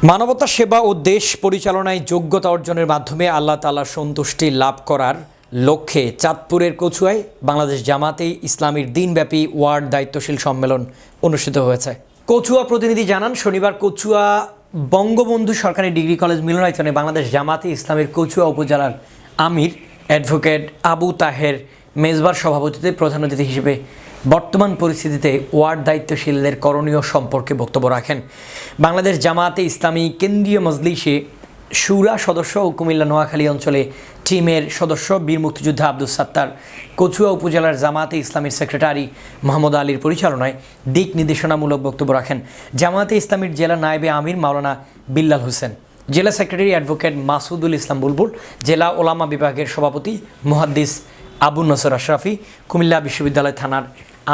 মানবতা সেবা ও দেশ পরিচালনায় যোগ্যতা অর্জনের মাধ্যমে আল্লাহ তাআলার সন্তুষ্টি লাভ করার লক্ষ্যে চাঁদপুরের কচুয়ায় বাংলাদেশ জামাতে ইসলামীর দিনব্যাপী ওয়ার্ড দায়িত্বশীল সম্মেলন অনুষ্ঠিত হয়েছে। কচুয়া প্রতিনিধি জানান, শনিবার কচুয়া বঙ্গবন্ধু সরকারি ডিগ্রি কলেজ মিলনায়তনে বাংলাদেশ জামাতে ইসলামীর কচুয়া উপজেলার আমির অ্যাডভোকেট আবু তাহের মেজবার সভাপতিত্বে প্রধান অতিথি হিসেবে বর্তমান পরিস্থিতিতে ওয়ার্ড দায়িত্বশীলদের করণীয় সম্পর্কে বক্তব্য রাখেন। বাংলাদেশ জামাতে ইসলামী কেন্দ্রীয় মজলিসে শুরা সদস্য ও কুমিল্লা নোয়াখালী অঞ্চলে টিমের সদস্য বীর মুক্তিযোদ্ধা আব্দুস সাত্তার, কচুয়া উপজেলার জামাতে ইসলামীর সেক্রেটারি মোহাম্মদ আলীর পরিচালনায় দিক নির্দেশনামূলক বক্তব্য রাখেন জামাতে ইসলামীর জেলা নায়েবে আমির মাওলানা বিল্লাল হোসেন, জেলা সেক্রেটারি অ্যাডভোকেট মাসুদুল ইসলাম বুলবুল, জেলা ওলামা বিভাগের সভাপতি মুহাদ্দিস আবু নসর আশরাফি, কুমিল্লা বিশ্ববিদ্যালয় থানার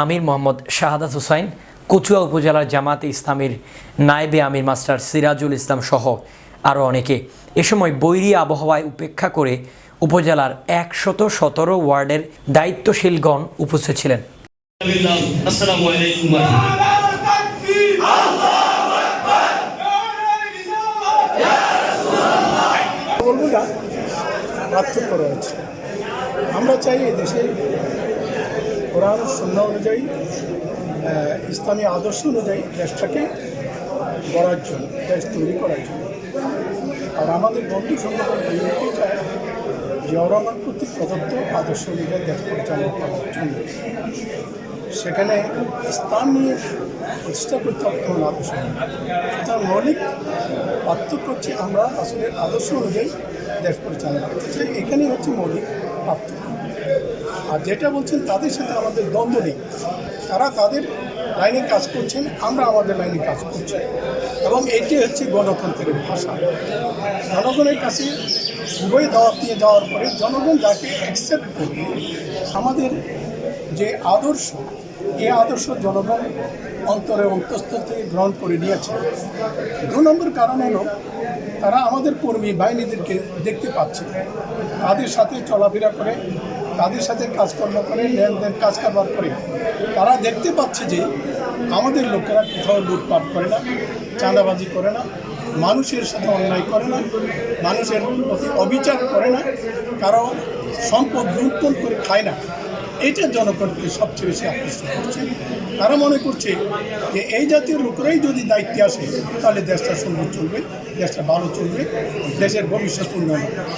আমির মোহাম্মদ শাহাদাত হুসাইন, কচুয়া উপজেলার জামাতে ইসলামীর নায়েবে আমির মাস্টার সিরাজুল ইসলাম সহ আরও অনেকে। এ সময় বৈরী আবহাওয়ায় উপেক্ষা করে উপজেলার ১১৭ ওয়ার্ডের দায়িত্বশীলগণ উপস্থিত ছিলেন। পার্থক্য রয়েছে। আমরা চাই এই দেশে কোরআন সুন্নাহ অনুযায়ী ইসলামী আদর্শ অনুযায়ী দেশটাকে গড়ার জন্য, দেশ তৈরি করার জন্য। আর আমাদের বন্ধু সংগঠন বিএনপি চায় জিয়াউর রহমান কর্তৃক প্রদত্ত আদর্শ অনুযায়ী দেশ পরিচালনা করার জন্য। সেখানে ইসলাম নিয়ে প্রতিষ্ঠা করতে হবে এমন আদর্শ। সুতরাং মৌলিক পার্থক্য হচ্ছে আমরা আসলে আদর্শ অনুযায়ী দেশ পরিচালনা করতে চাই, এখানেই হচ্ছে মৌলিক পার্থক্য। আর যেটা বলছেন তাদের সাথে আমাদের দ্বন্দ্ব নেই, তারা তাদের লাইনে কাজ করছেন, আমরা আমাদের লাইনে কাজ করছি, এবং এটি হচ্ছে গণতন্ত্রের ভাষা। জনগণের কাছে উভয় দাওয়াত দিয়ে যাওয়ার পরে জনগণ যাকে অ্যাকসেপ্ট করবে, আমাদের যে আদর্শ, এই আদর্শ জনগণ অন্তরে অন্তঃস্থল থেকে গ্রহণ করে নিয়েছে। ২ নম্বর কারণ হলো তারা আমাদের কর্মী বাহিনীদেরকে দেখতে পাচ্ছে, তাদের সাথে চলাফেরা করে, তাদের সাথে কাজকর্ম করে, লেনদেন কাজ কারবার করে। তারা দেখতে পাচ্ছে যে আমাদের লোকেরা কোথাও লুটপাট করে না, চাঁদাবাজি করে না, মানুষের সাথে অন্যায় করে না, মানুষের প্রতি অবিচার করে না, কারো সম্পদ লুণ্ঠন করে খায় না। এইটা জনগণকে সবচেয়ে বেশি আকৃষ্ট করছে। তারা মনে করছে যে এই জাতীয় লোকেরাই যদি দায়িত্বে আসে তাহলে দেশটা সুন্দর চলবে, দেশটা ভালো চলবে, দেশের ভবিষ্যৎ উন্নয়ন হবে।